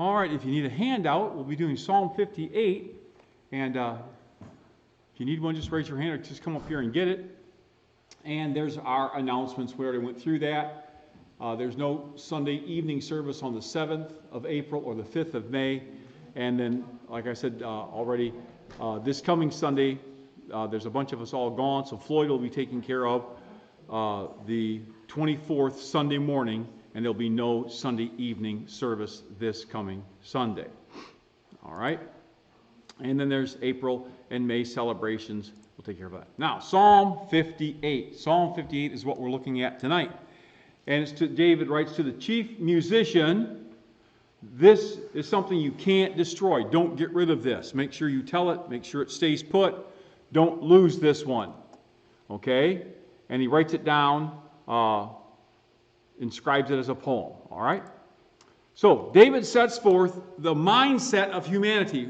All right, if you need a handout, we'll be doing Psalm 58. And if you need one, just raise your hand or just come up here and get it. And there's our announcements. We already went through that. There's no Sunday evening service on the 7th of April or the 5th of May. And then, like I said already, this coming Sunday, there's a bunch of us all gone, so Floyd will be taking care of the 24th Sunday morning, and there'll be no Sunday evening service this coming Sunday. All right? And then there's April and May celebrations. We'll take care of that. Now, Psalm 58. Psalm 58 is what we're looking at tonight. And it's David writes to the chief musician, this is something you can't destroy. Don't get rid of this. Make sure you tell it. Make sure it stays put. Don't lose this one. Okay? And he writes it down, inscribes it as a poem. All right? So, David sets forth the mindset of humanity.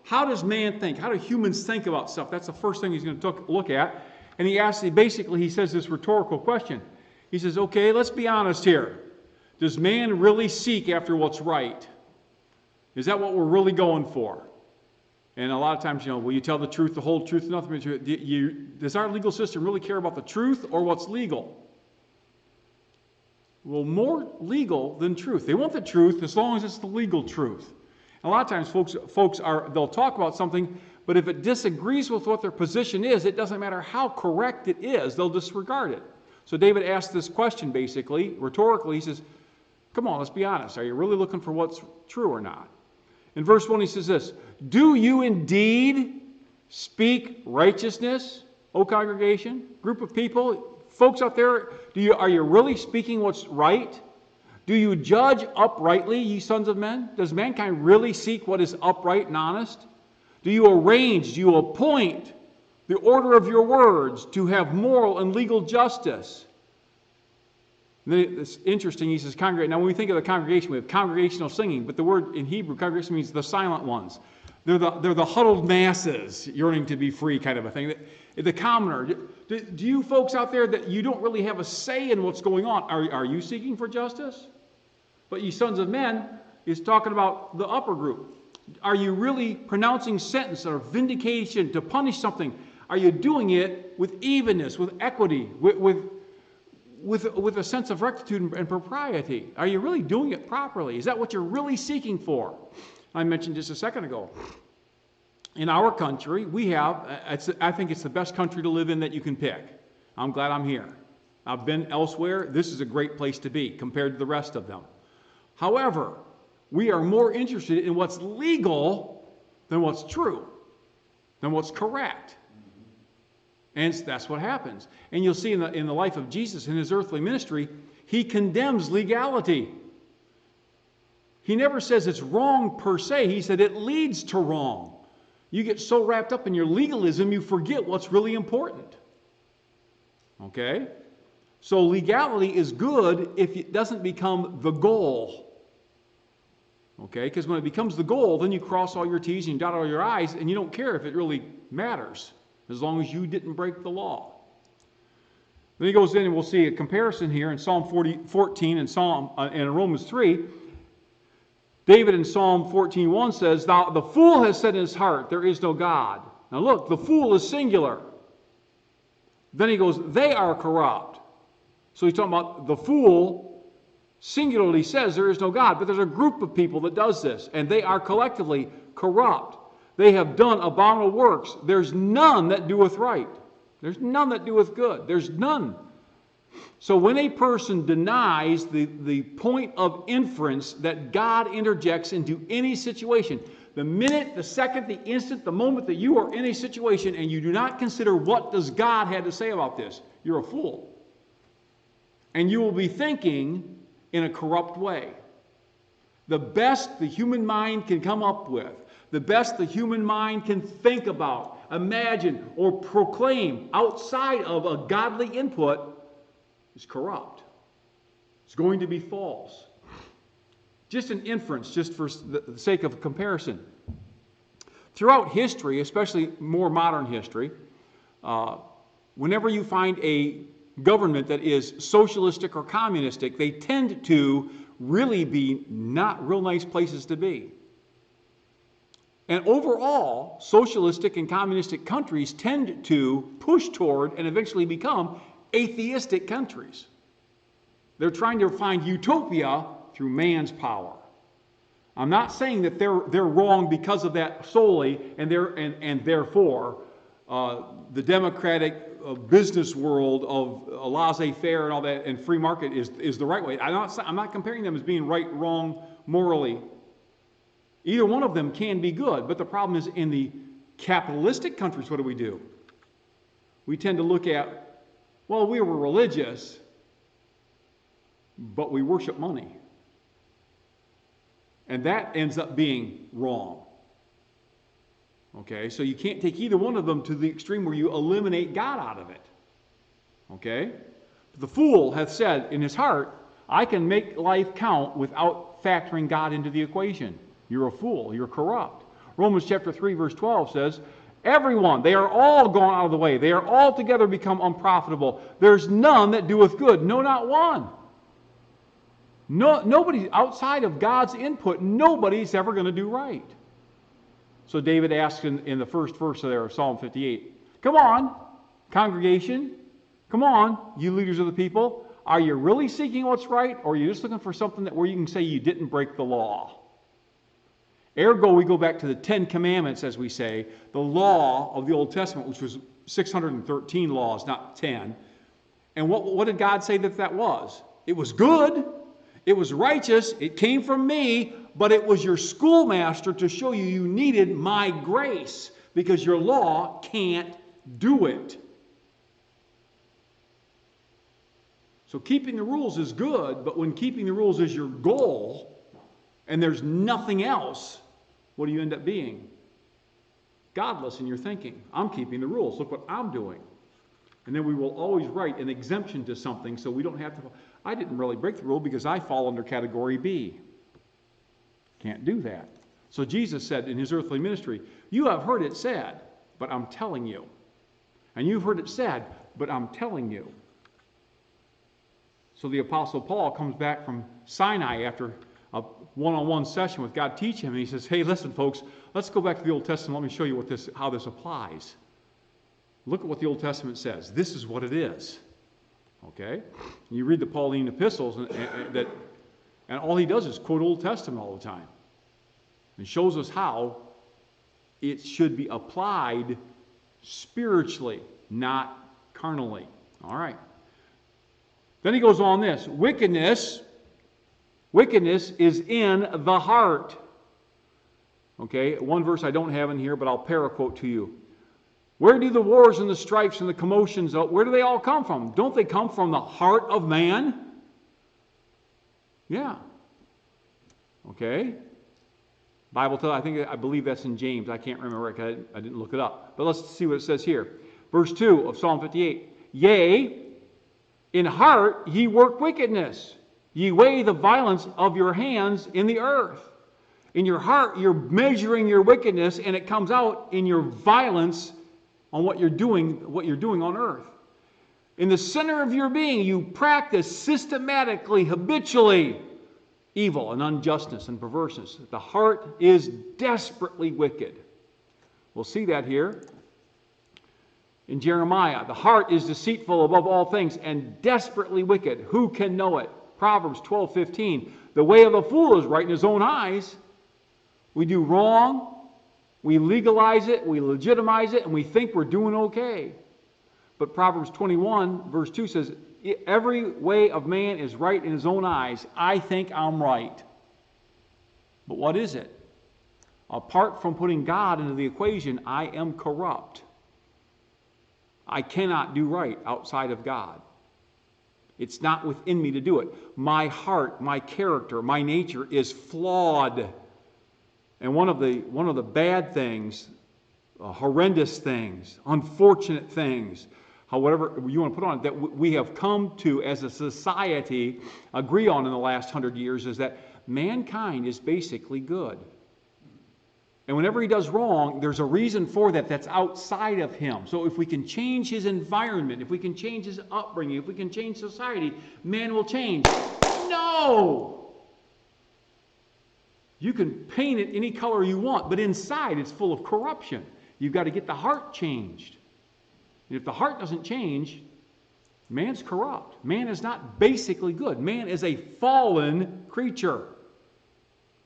How does man think? How do humans think about stuff? That's the first thing he's going to look at. And he says this rhetorical question. He says, okay, let's be honest here. Does man really seek after what's right? Is that what we're really going for? And a lot of times, will you tell the truth, the whole truth, nothing but the truth? Does our legal system really care about the truth or what's legal? Well, more legal than truth. They want the truth as long as it's the legal truth. And a lot of times they'll talk about something, but if it disagrees with what their position is, it doesn't matter how correct it is, they'll disregard it. So David asked this question basically, rhetorically. He says, come on, let's be honest. Are you really looking for what's true or not? In verse 1 he says this, do you indeed speak righteousness, O congregation, group of people, folks out there, are you really speaking what's right? Do you judge uprightly, ye sons of men? Does mankind really seek what is upright and honest? Do you appoint the order of your words to have moral and legal justice? And then it's interesting, he says, congregate. Now, when we think of the congregation, we have congregational singing, but the word in Hebrew, congregation, means the silent ones. They're the huddled masses yearning to be free kind of a thing. The commoner. Do you folks out there that you don't really have a say in what's going on, are you seeking for justice? But ye sons of men is talking about the upper group. Are you really pronouncing sentence or vindication to punish something? Are you doing it with evenness, with equity, with a sense of rectitude and propriety? Are you really doing it properly? Is that what you're really seeking for? I mentioned just a second ago. In our country, I think it's the best country to live in that you can pick. I'm glad I'm here. I've been elsewhere. This is a great place to be compared to the rest of them. However, we are more interested in what's legal than what's true, than what's correct. And that's what happens. And you'll see in the life of Jesus, in his earthly ministry, he condemns legality. He never says it's wrong per se. He said it leads to wrong. You get so wrapped up in your legalism, you forget what's really important. Okay? So legality is good if it doesn't become the goal. Okay? Because when it becomes the goal, then you cross all your T's and you dot all your I's, and you don't care if it really matters, as long as you didn't break the law. Then he goes in, and we'll see a comparison here in Psalm 14 and in Romans 3. David in Psalm 14:1 says, the fool has said in his heart, there is no God. Now look, the fool is singular. Then he goes, they are corrupt. So he's talking about the fool singularly says there is no God, but there's a group of people that does this, and they are collectively corrupt. They have done abominable works. There's none that doeth right. There's none that doeth good. There's none. So when a person denies the point of inference that God interjects into any situation, the minute, the second, the instant, the moment that you are in a situation and you do not consider what does God have to say about this, you're a fool. And you will be thinking in a corrupt way. The best the human mind can come up with, the best the human mind can think about, imagine, or proclaim outside of a godly input is corrupt. It's going to be false. Just an inference, just for the sake of comparison. Throughout history, especially more modern history, whenever you find a government that is socialistic or communistic, they tend to really be not real nice places to be. And overall, socialistic and communistic countries tend to push toward and eventually become atheistic countries. They're trying to find utopia through man's power. I'm not saying that they're wrong because of that solely, and therefore the democratic business world of laissez-faire and all that and free market is the right way. I'm not comparing them as being right, wrong, morally. Either one of them can be good, but the problem is in the capitalistic countries, what do? We tend to look at, well, we were religious, but we worship money. And that ends up being wrong. Okay, so you can't take either one of them to the extreme where you eliminate God out of it. Okay? The fool hath said in his heart, I can make life count without factoring God into the equation. You're a fool. You're corrupt. Romans chapter 3, verse 12 says, everyone, they are all gone out of the way. They are all together become unprofitable. There's none that doeth good. No, not one. No, nobody, outside of God's input, nobody's ever going to do right. So David asks in the first verse there of Psalm 58, come on, congregation, come on, you leaders of the people, are you really seeking what's right, or are you just looking for something where you can say you didn't break the law? Ergo, we go back to the 10 Commandments, as we say, the law of the Old Testament, which was 613 laws, not 10. And what did God say that was? It was good. It was righteous. It came from me, but it was your schoolmaster to show you needed my grace because your law can't do it. So keeping the rules is good, but when keeping the rules is your goal and there's nothing else, what do you end up being? Godless in your thinking. I'm keeping the rules. Look what I'm doing. And then we will always write an exemption to something so we don't have to. I didn't really break the rule because I fall under category B. Can't do that. So Jesus said in his earthly ministry, you have heard it said, but I'm telling you. And you've heard it said, but I'm telling you. So the Apostle Paul comes back from Sinai after a one-on-one session with God teaching him, and he says, hey, listen, folks, let's go back to the Old Testament. Let me show you how this applies. Look at what the Old Testament says. This is what it is. Okay? You read the Pauline epistles, and all he does is quote Old Testament all the time. And shows us how it should be applied spiritually, not carnally. All right. Then he goes on this. Wickedness is in the heart. Okay, one verse I don't have in here, but I'll paraquote to you. Where do the wars and the strifes and the commotions, where do they all come from? Don't they come from the heart of man? Yeah. Okay. Bible tells, I believe that's in James. I can't remember it because I didn't look it up. But let's see what it says here. Verse 2 of Psalm 58. Yea, in heart ye work wickedness. Ye weigh the violence of your hands in the earth. In your heart, you're measuring your wickedness, and it comes out in your violence on what you're doing on earth. In the center of your being, you practice systematically, habitually, evil and unjustness and perverseness. The heart is desperately wicked. We'll see that here in Jeremiah. The heart is deceitful above all things and desperately wicked. Who can know it? Proverbs 12:15. The way of a fool is right in his own eyes. We do wrong, we legalize it, we legitimize it, and we think we're doing okay. But Proverbs 21, verse 2 says, every way of man is right in his own eyes. I think I'm right. But what is it? Apart from putting God into the equation, I am corrupt. I cannot do right outside of God. It's not within me to do it. My heart, my character, my nature is flawed. And one of the bad things, horrendous things, unfortunate things, however you want to put on it, that we have come to as a society agree on in the last 100 years is that mankind is basically good. And whenever he does wrong, there's a reason for that that's outside of him. So if we can change his environment, if we can change his upbringing, if we can change society, man will change. No! You can paint it any color you want, but inside it's full of corruption. You've got to get the heart changed. And if the heart doesn't change, man's corrupt. Man is not basically good. Man is a fallen creature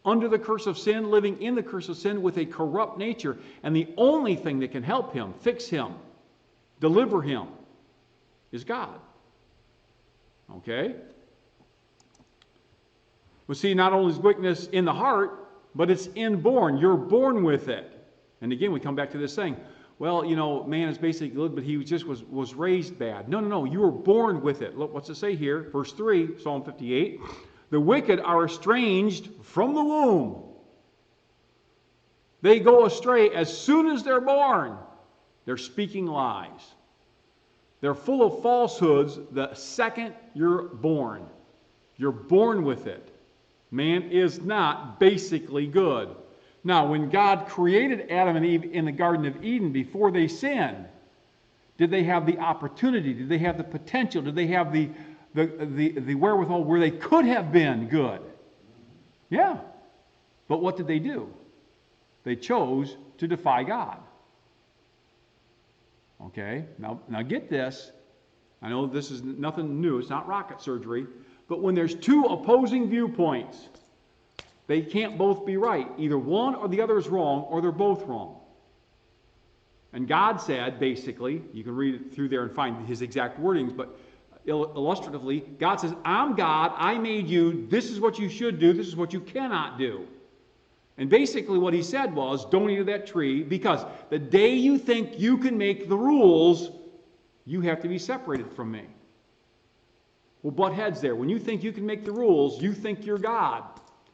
under the curse of sin, living in the curse of sin with a corrupt nature. And the only thing that can help him, fix him, deliver him, is God. Okay? Well, see, not only is wickedness in the heart, but it's inborn. You're born with it. And again, we come back to this thing. Well, you know, man is basically good, but he just was raised bad. No. You were born with it. Look, what's it say here? Verse 3, Psalm 58. The wicked are estranged from the womb. They go astray as soon as they're born. They're speaking lies. They're full of falsehoods the second you're born. You're born with it. Man is not basically good. Now, when God created Adam and Eve in the Garden of Eden before they sinned, did they have the opportunity? Did they have the potential? Did they have the wherewithal where they could have been good? Yeah. But what did they do? They chose to defy God. Okay? Now get this. I know this is nothing new. It's not rocket surgery. But when there's two opposing viewpoints, they can't both be right. Either one or the other is wrong, or they're both wrong. And God said, basically, you can read it through there and find his exact wordings, but illustratively, God says, I'm God, I made you, this is what you should do, this is what you cannot do. And basically what he said was, don't eat of that tree, because the day you think you can make the rules, you have to be separated from me. Well, butt heads there. When you think you can make the rules, you think you're God.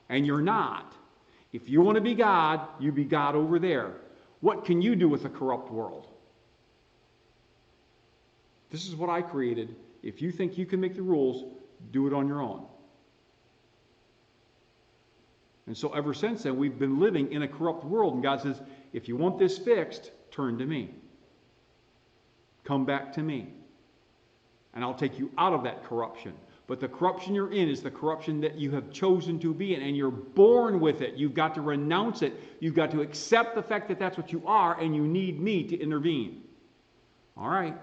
And you're not. If you want to be God, you be God over there. What can you do with a corrupt world? This is what I created. If you think you can make the rules, do it on your own. And so ever since then, we've been living in a corrupt world. And God says, if you want this fixed, turn to me. Come back to me. And I'll take you out of that corruption. But the corruption you're in is the corruption that you have chosen to be in, and you're born with it. You've got to renounce it. You've got to accept the fact that that's what you are, and you need me to intervene. All right.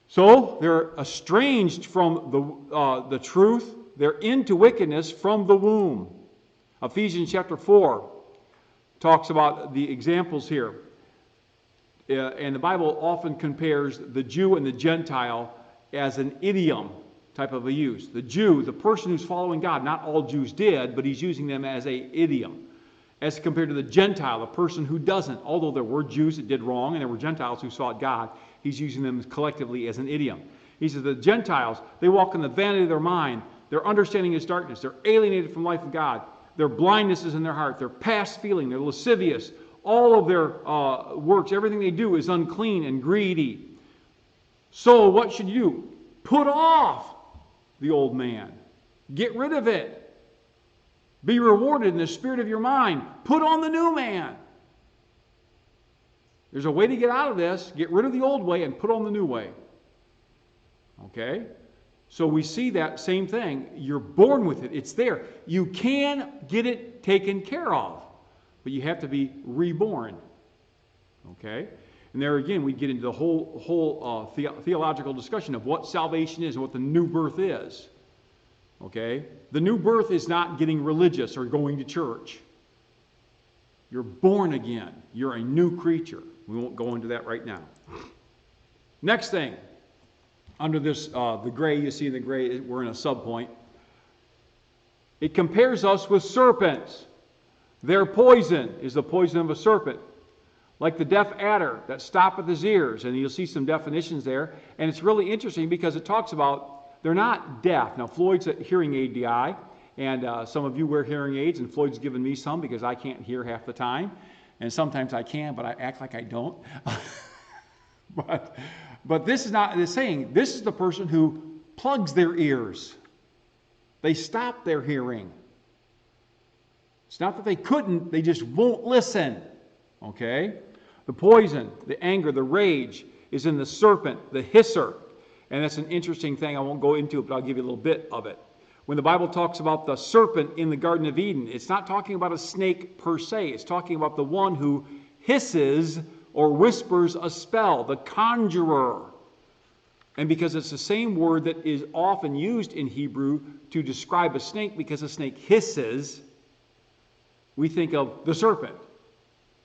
So they're estranged from the truth. They're into wickedness from the womb. Ephesians chapter 4 talks about the examples here. And the Bible often compares the Jew and the Gentile as an idiom type of a use. The Jew, the person who's following God, not all Jews did, but he's using them as an idiom. As compared to the Gentile, a person who doesn't. Although there were Jews that did wrong and there were Gentiles who sought God, he's using them collectively as an idiom. He says the Gentiles, they walk in the vanity of their mind. Their understanding is darkness. They're alienated from life of God. Their blindness is in their heart. Their past feeling. They're lascivious. All of their works, everything they do is unclean and greedy. So what should you do? Put off the old man. Get rid of it. Be rewarded in the spirit of your mind. Put on the new man. There's a way to get out of this. Get rid of the old way and put on the new way. Okay? So we see that same thing. You're born with it. It's there. You can get it taken care of. But you have to be reborn. Okay? And there again, we get into the whole theological discussion of what salvation is and what the new birth is. Okay? The new birth is not getting religious or going to church. You're born again. You're a new creature. We won't go into that right now. Next thing, under this, the gray, you see in the gray, we're in a subpoint. It compares us with serpents. Their poison is the poison of a serpent. Like the deaf adder that stoppeth his ears. And you'll see some definitions there. And it's really interesting because it talks about they're not deaf. Now, Floyd's a hearing aid guy. And some of you wear hearing aids. And Floyd's given me some because I can't hear half the time. And sometimes I can, but I act like I don't. But this is not the saying. This is the person who plugs their ears. They stop their hearing. It's not that they couldn't. They just won't listen. Okay? The poison, the anger, the rage is in the serpent, the hisser. And that's an interesting thing. I won't go into it, but I'll give you a little bit of it. When the Bible talks about the serpent in the Garden of Eden, it's not talking about a snake per se. It's talking about the one who hisses or whispers a spell, the conjurer. And because it's the same word that is often used in Hebrew to describe a snake, because a snake hisses, we think of the serpent.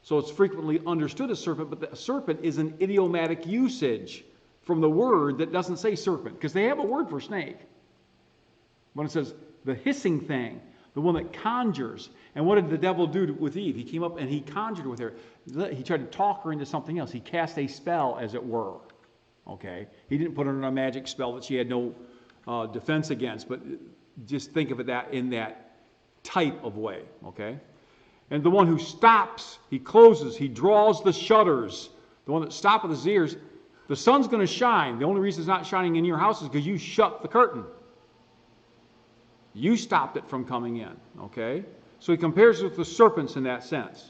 So it's frequently understood as serpent, but the serpent is an idiomatic usage from the word that doesn't say serpent, because they have a word for snake. When it says the hissing thing, the one that conjures. And what did the devil do with Eve? He came up and he conjured with her. He tried to talk her into something else. He cast a spell, as it were. Okay? He didn't put her in a magic spell that she had no defense against, but just think of it in that type of way. Okay? And the one who stops, he closes, he draws the shutters. The one that stops with his ears, the sun's going to shine. The only reason it's not shining in your house is because you shut the curtain. You stopped it from coming in, okay? So he compares it with the serpents in that sense.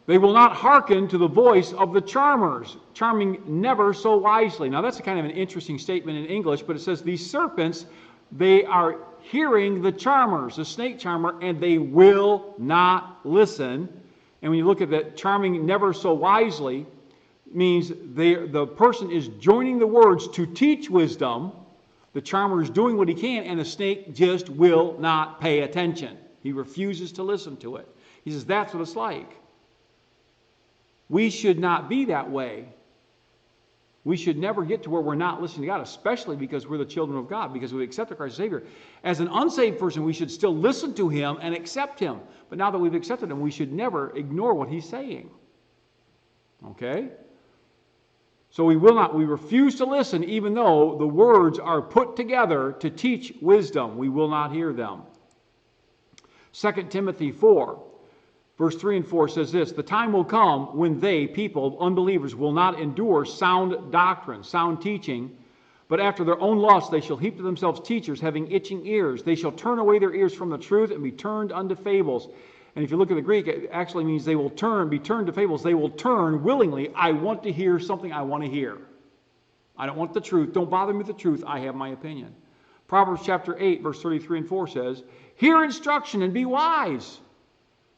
They will not hearken to the voice of the charmers, charming never so wisely. Now that's a kind of an interesting statement in English, but it says these serpents, they are hearing the charmers, the snake charmer, and they will not listen. And when you look at that, charming never so wisely means the person is joining the words to teach wisdom. The charmer is doing what he can, and the snake just will not pay attention. He refuses to listen to it. He says, that's what it's like. We should not be that way. We should never get to where we're not listening to God, especially because we're the children of God, because we accepted Christ as Savior. As an unsaved person, we should still listen to Him and accept Him. But now that we've accepted Him, we should never ignore what He's saying. Okay? So we refuse to listen even though the words are put together to teach wisdom. We will not hear them. 2 Timothy 4, verse 3 and 4 says this, the time will come when they, people, unbelievers, will not endure sound doctrine, sound teaching, but after their own lusts they shall heap to themselves teachers having itching ears. They shall turn away their ears from the truth and be turned unto fables. And if you look at the Greek, it actually means they will be turned to fables. They will turn willingly. I want to hear something I want to hear. I don't want the truth. Don't bother me with the truth. I have my opinion. Proverbs chapter 8, verse 33 and 4 says, hear instruction and be wise.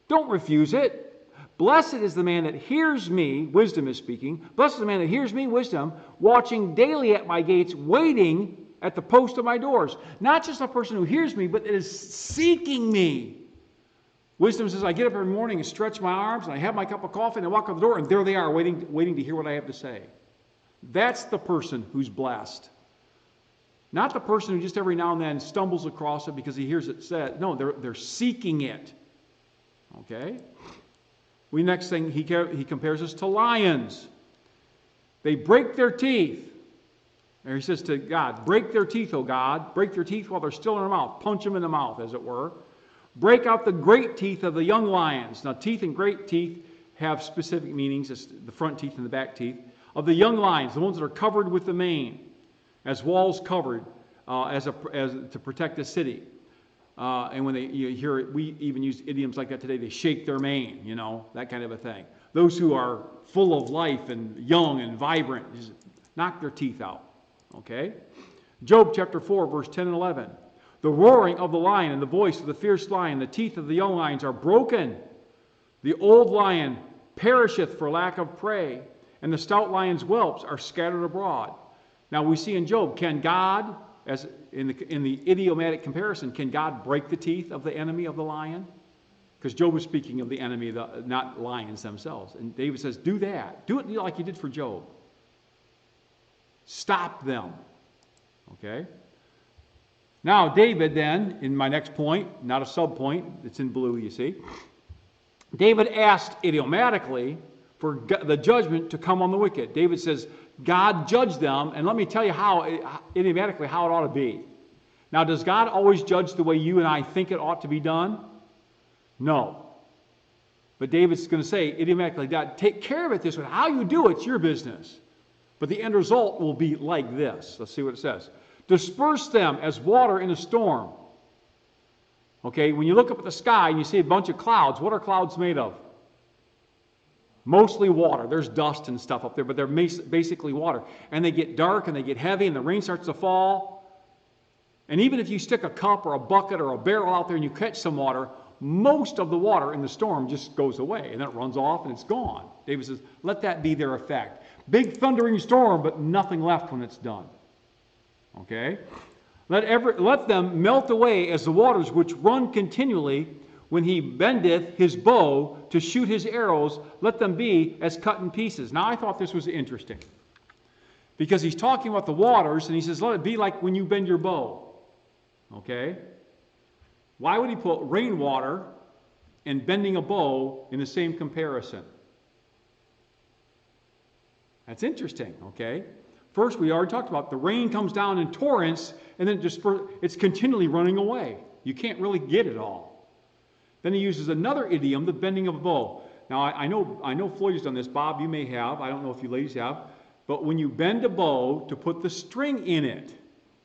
Don't refuse it. Blessed is the man that hears me, wisdom is speaking. Blessed is the man that hears me, wisdom, watching daily at my gates, waiting at the post of my doors. Not just a person who hears me, but that is seeking me. Wisdom says, I get up every morning and stretch my arms, and I have my cup of coffee, and I walk out the door, and there they are, waiting to hear what I have to say. That's the person who's blessed. Not the person who just every now and then stumbles across it because he hears it said. No, they're seeking it. Okay? Next thing, he compares us to lions. They break their teeth. And he says to God, break their teeth, O God. Break their teeth while they're still in their mouth. Punch them in the mouth, as it were. Break out the great teeth of the young lions. Now, teeth and great teeth have specific meanings. It's the front teeth and the back teeth. Of the young lions, the ones that are covered with the mane, as walls covered, to protect the city. And when you hear it, we even use idioms like that today. They shake their mane, that kind of a thing. Those who are full of life and young and vibrant, just knock their teeth out. Okay? Job chapter 4, verse 10 and 11. The roaring of the lion and the voice of the fierce lion, the teeth of the young lions are broken. The old lion perisheth for lack of prey, and the stout lion's whelps are scattered abroad. Now we see in Job, can God, as in the idiomatic comparison, can God break the teeth of the enemy of the lion? Because Job was speaking of the enemy, not lions themselves. And David says, do that. Do it like you did for Job. Stop them. Okay? Now, David then, in my next point, not a sub-point, it's in blue, you see. David asked idiomatically for the judgment to come on the wicked. David says, God judge them, and let me tell you idiomatically how it ought to be. Now, does God always judge the way you and I think it ought to be done? No. But David's going to say idiomatically, God, take care of it this way. How you do it's your business. But the end result will be like this. Let's see what it says. Disperse them as water in a storm. Okay, when you look up at the sky and you see a bunch of clouds, what are clouds made of? Mostly water. There's dust and stuff up there, but they're basically water. And they get dark and they get heavy and the rain starts to fall. And even if you stick a cup or a bucket or a barrel out there and you catch some water, most of the water in the storm just goes away, and then it runs off and it's gone. David says, let that be their effect. Big thundering storm, but nothing left when it's done. Okay? Let them melt away as the waters which run continually. When he bendeth his bow to shoot his arrows, let them be as cut in pieces. Now, I thought this was interesting, because he's talking about the waters, and he says, let it be like when you bend your bow. Okay? Why would he put rainwater and bending a bow in the same comparison? That's interesting, okay? First, we already talked about the rain comes down in torrents, and then it's continually running away. You can't really get it all. Then he uses another idiom, the bending of a bow. Now, I know Floyd has done this. Bob, you may have. I don't know if you ladies have. But when you bend a bow to put the string in it,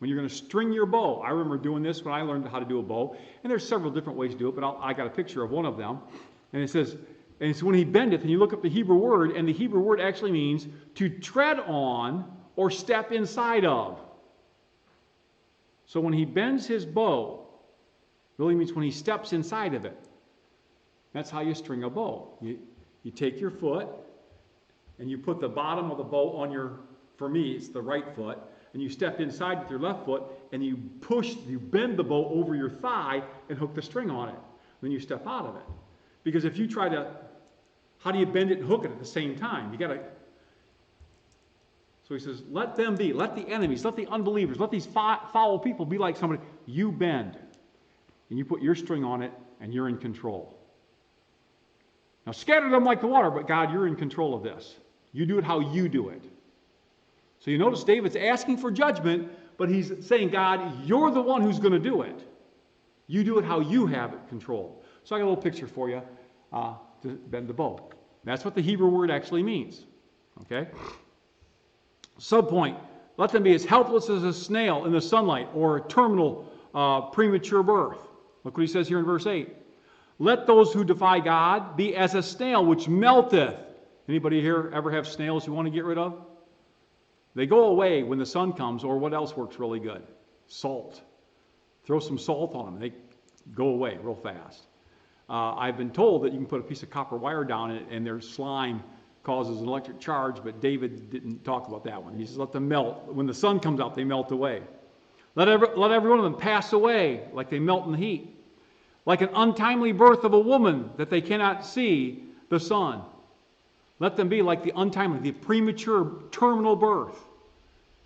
when you're going to string your bow. I remember doing this when I learned how to do a bow. And there's several different ways to do it, but I got a picture of one of them. And it says, and it's when he bendeth, and you look up the Hebrew word, and the Hebrew word actually means to tread on or step inside of. So when he bends his bow, really means when he steps inside of it. That's how you string a bow. You take your foot, and you put the bottom of the bow on your, for me, it's the right foot, and you step inside with your left foot, and you bend the bow over your thigh and hook the string on it. Then you step out of it. Because if you try to, how do you bend it and hook it at the same time? You got to. So he says, let them be, let the enemies, let the unbelievers, let these foul people be like somebody. You bend, and you put your string on it, and you're in control. Now scatter them like the water, but God, you're in control of this. You do it how you do it. So you notice David's asking for judgment, but he's saying, God, you're the one who's going to do it. You do it how you have it controlled. So I got a little picture for you to bend the bow. That's what the Hebrew word actually means. Okay? Subpoint, let them be as helpless as a snail in the sunlight or a terminal premature birth. Look what he says here in verse 8. Let those who defy God be as a snail which melteth. Anybody here ever have snails you want to get rid of? They go away when the sun comes, or what else works really good? Salt. Throw some salt on them. They go away real fast. I've been told that you can put a piece of copper wire down it and their slime causes an electric charge, but David didn't talk about that one. He says, let them melt. When the sun comes out, they melt away. Let every one of them pass away like they melt in the heat. Like an untimely birth of a woman that they cannot see the sun. Let them be like the untimely, the premature terminal birth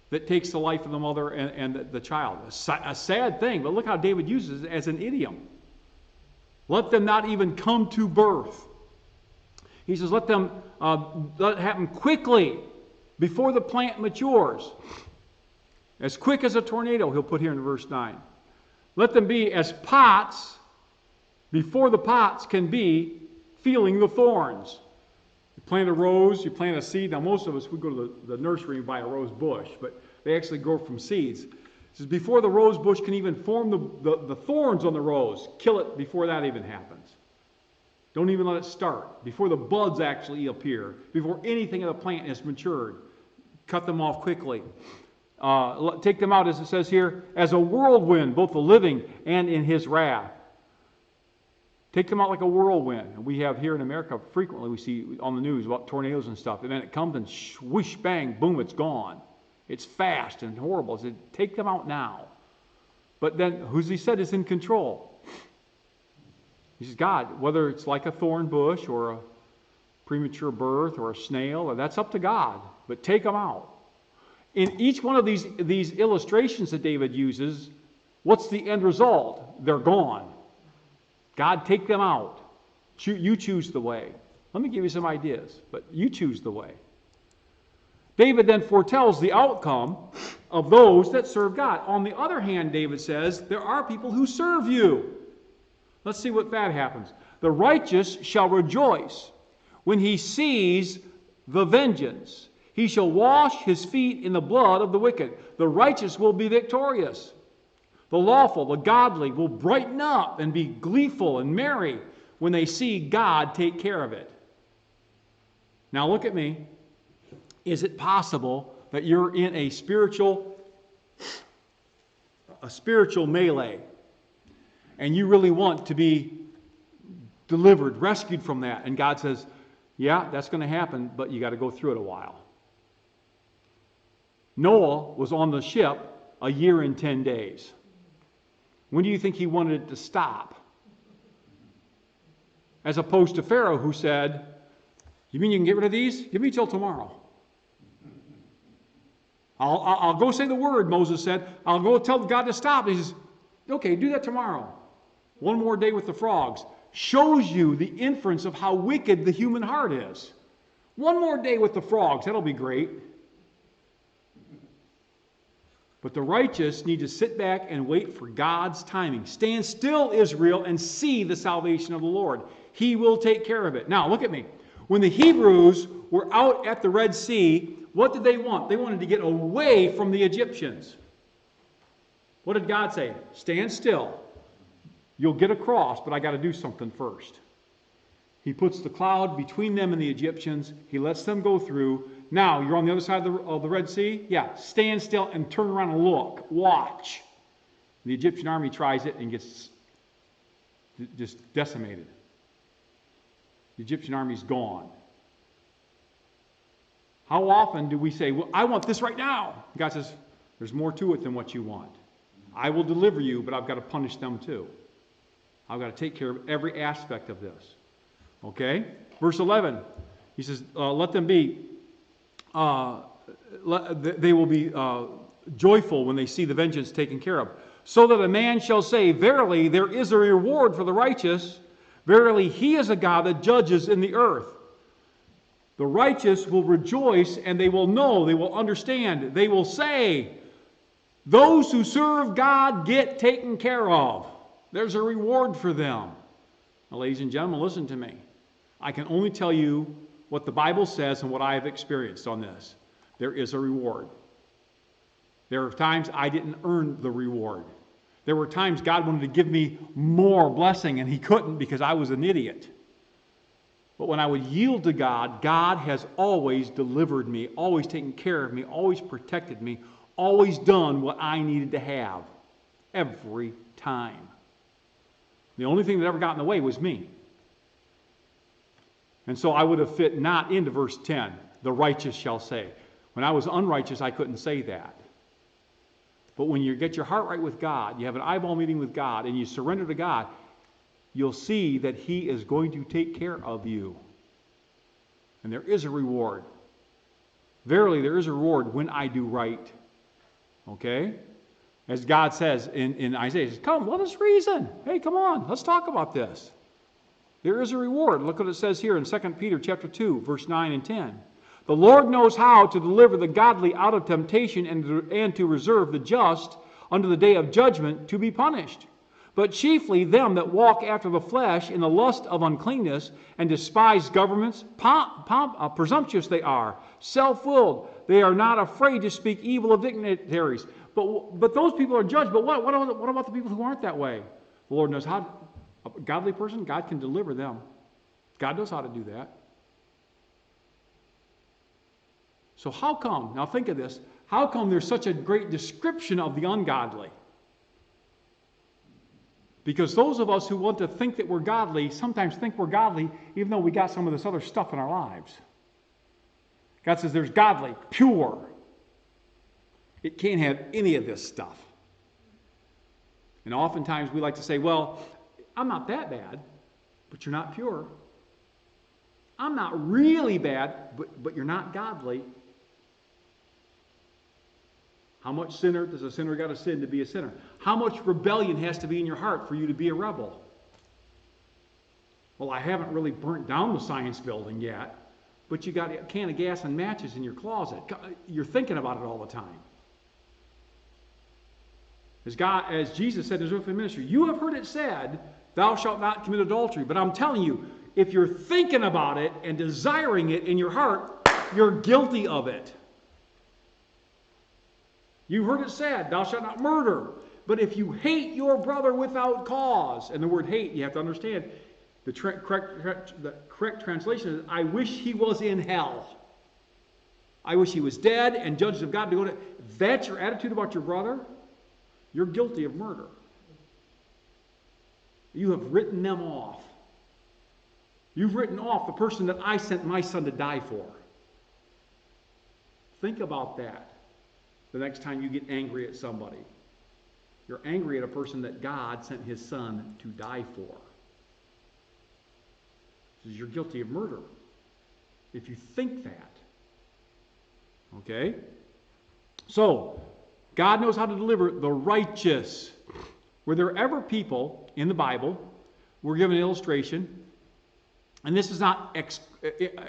that takes the life of the mother and the child. A sad thing, but look how David uses it as an idiom. Let them not even come to birth. He says, let it happen quickly before the plant matures. As quick as a tornado, he'll put here in verse 9. Let them be as pots before the pots can be feeling the thorns. You plant a rose, you plant a seed. Now most of us, we go to the nursery and buy a rose bush, but they actually grow from seeds. It says before the rose bush can even form the thorns on the rose, kill it before that even happens. Don't even let it start. Before the buds actually appear, before anything of the plant has matured, cut them off quickly. Take them out, as it says here, as a whirlwind, both the living and in his wrath. Take them out like a whirlwind. And we have here in America, frequently we see on the news about tornadoes and stuff. And then it comes and whoosh, bang, boom, it's gone. It's fast and horrible. So take them out now. But then, who's he said is in control? He says, God, whether it's like a thorn bush or a premature birth or a snail, or that's up to God. But take them out. In each one of these illustrations that David uses, what's the end result? They're gone. God, take them out. You choose the way. Let me give you some ideas, but you choose the way. David then foretells the outcome of those that serve God. On the other hand, David says, there are people who serve you. Let's see what that happens. The righteous shall rejoice when he sees the vengeance. He shall wash his feet in the blood of the wicked. The righteous will be victorious. The lawful, the godly will brighten up and be gleeful and merry when they see God take care of it. Now look at me. Is it possible that you're in a spiritual a spiritual melee, and you really want to be delivered, rescued from that, and God says, yeah, that's going to happen, but you got to go through it a while. Noah was on the ship a year and 10 days. When do you think he wanted it to stop? As opposed to Pharaoh, who said, you mean you can get rid of these? Give me till tomorrow. I'll go say the word, Moses said. I'll go tell God to stop. He says, okay, do that tomorrow. One more day with the frogs. Shows you the inference of how wicked the human heart is. One more day with the frogs. That'll be great. But the righteous need to sit back and wait for God's timing. Stand still, Israel, and see the salvation of the Lord. He will take care of it. Now, look at me. When the Hebrews were out at the Red Sea, what did they want? They wanted to get away from the Egyptians. What did God say? Stand still. You'll get across, but I got to do something first. He puts the cloud between them and the Egyptians. He lets them go through. Now, you're on the other side of the Red Sea? Yeah, stand still and turn around and look. Watch. The Egyptian army tries it and gets just decimated. The Egyptian army's gone. How often do we say, well, I want this right now? God says, there's more to it than what you want. I will deliver you, but I've got to punish them too. I've got to take care of every aspect of this. Okay? Verse 11, he says, let them be, they will be joyful when they see the vengeance taken care of. So that a man shall say, verily, there is a reward for the righteous. Verily, he is a God that judges in the earth. The righteous will rejoice, and they will know, they will understand. They will say, those who serve God get taken care of. There's a reward for them. Now, ladies and gentlemen, listen to me. I can only tell you what the Bible says and what I have experienced on this. There is a reward. There are times I didn't earn the reward. There were times God wanted to give me more blessing, and He couldn't because I was an idiot. But when I would yield to God, God has always delivered me, always taken care of me, always protected me, always done what I needed to have. Every time. The only thing that ever got in the way was me. And so I would have fit not into verse 10, the righteous shall say. When I was unrighteous, I couldn't say that. But when you get your heart right with God, you have an eyeball meeting with God, and you surrender to God, you'll see that He is going to take care of you. And there is a reward. Verily, there is a reward when I do right. Okay? As God says in Isaiah, He says, come, let us reason. Hey, come on, let's talk about this. There is a reward. Look what it says here in 2 Peter chapter 2, verse 9 and 10. The Lord knows how to deliver the godly out of temptation and to reserve the just unto the day of judgment to be punished. But chiefly them that walk after the flesh in the lust of uncleanness and despise governments, presumptuous they are, self-willed. They are not afraid to speak evil of dignitaries. But those people are judged. But what about the people who aren't that way? The Lord knows how. A godly person, God can deliver them. God knows how to do that. So how come, now think of this, how come there's such a great description of the ungodly? Because those of us who want to think that we're godly sometimes think we're godly even though we got some of this other stuff in our lives. God says there's godly, pure. It can't have any of this stuff. And oftentimes we like to say, well, I'm not that bad, but you're not pure. I'm not really bad, but you're not godly. How much sinner does a sinner got to sin to be a sinner? How much rebellion has to be in your heart for you to be a rebel? Well, I haven't really burnt down the science building yet, but you got a can of gas and matches in your closet. You're thinking about it all the time. As Jesus said in His earthly ministry, you have heard it said, thou shalt not commit adultery. But I'm telling you, if you're thinking about it and desiring it in your heart, you're guilty of it. You heard it said, thou shalt not murder. But if you hate your brother without cause, and the word hate, you have to understand, the correct translation is, I wish he was in hell. I wish he was dead and judged of God to go to. That's your attitude about your brother? You're guilty of murder. You have written them off. You've written off the person that I sent my son to die for. Think about that the next time you get angry at somebody. You're angry at a person that God sent his son to die for. Because you're guilty of murder. If you think that. Okay? So, God knows how to deliver the righteous. Were there ever people in the Bible, we're given an illustration, and this is not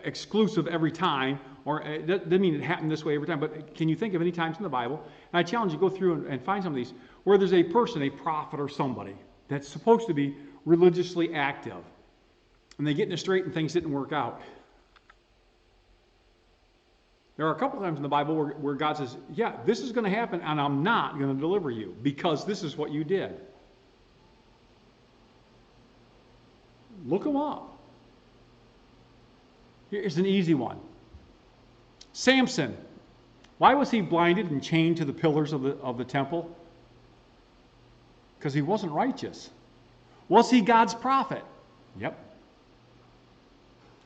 exclusive every time, or it doesn't mean it happened this way every time, but can you think of any times in the Bible, and I challenge you to go through and find some of these, where there's a person, a prophet or somebody, that's supposed to be religiously active, and they get in a strait and things didn't work out. There are a couple times in the Bible where God says, yeah, this is going to happen, and I'm not going to deliver you, because this is what you did. Look them up. Here's an easy one. Samson. Why was he blinded and chained to the pillars of the temple? Because he wasn't righteous. Was he God's prophet? Yep.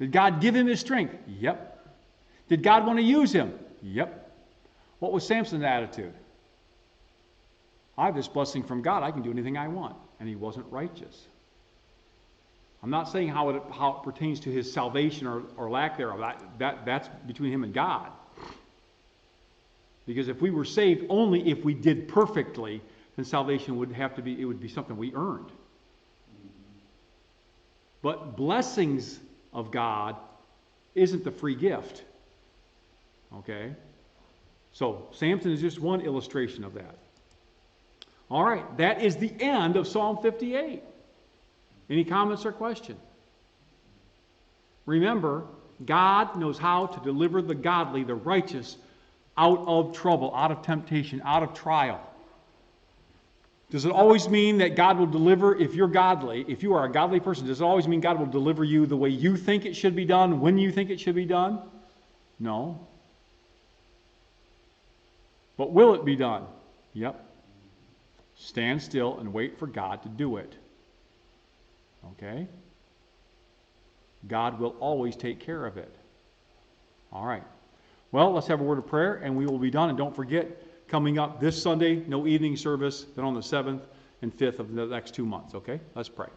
Did God give him his strength? Yep. Did God want to use him? Yep. What was Samson's attitude? I have this blessing from God. I can do anything I want. And he wasn't righteous. I'm not saying how it pertains to his salvation or lack thereof. That's between him and God. Because if we were saved only if we did perfectly, then salvation would be something we earned. But blessings of God isn't the free gift. Okay? So, Samson is just one illustration of that. All right, that is the end of Psalm 58. Any comments or questions? Remember, God knows how to deliver the godly, the righteous, out of trouble, out of temptation, out of trial. Does it always mean that God will deliver, if you're godly, if you are a godly person, does it always mean God will deliver you the way you think it should be done, when you think it should be done? No. But will it be done? Yep. Stand still and wait for God to do it. Okay? God will always take care of it. All right. Well, let's have a word of prayer and we will be done. And don't forget, coming up this Sunday, no evening service, then on the 7th and 5th of the next 2 months. Okay? Let's pray.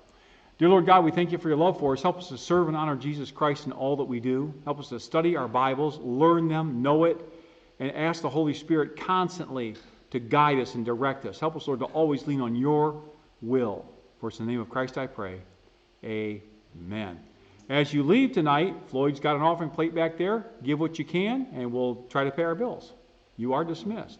Dear Lord God, we thank you for your love for us. Help us to serve and honor Jesus Christ in all that we do. Help us to study our Bibles, learn them, know it, and ask the Holy Spirit constantly to guide us and direct us. Help us, Lord, to always lean on your will. For it's in the name of Christ I pray. Amen. As you leave tonight, Floyd's got an offering plate back there. Give what you can, and we'll try to pay our bills. You are dismissed.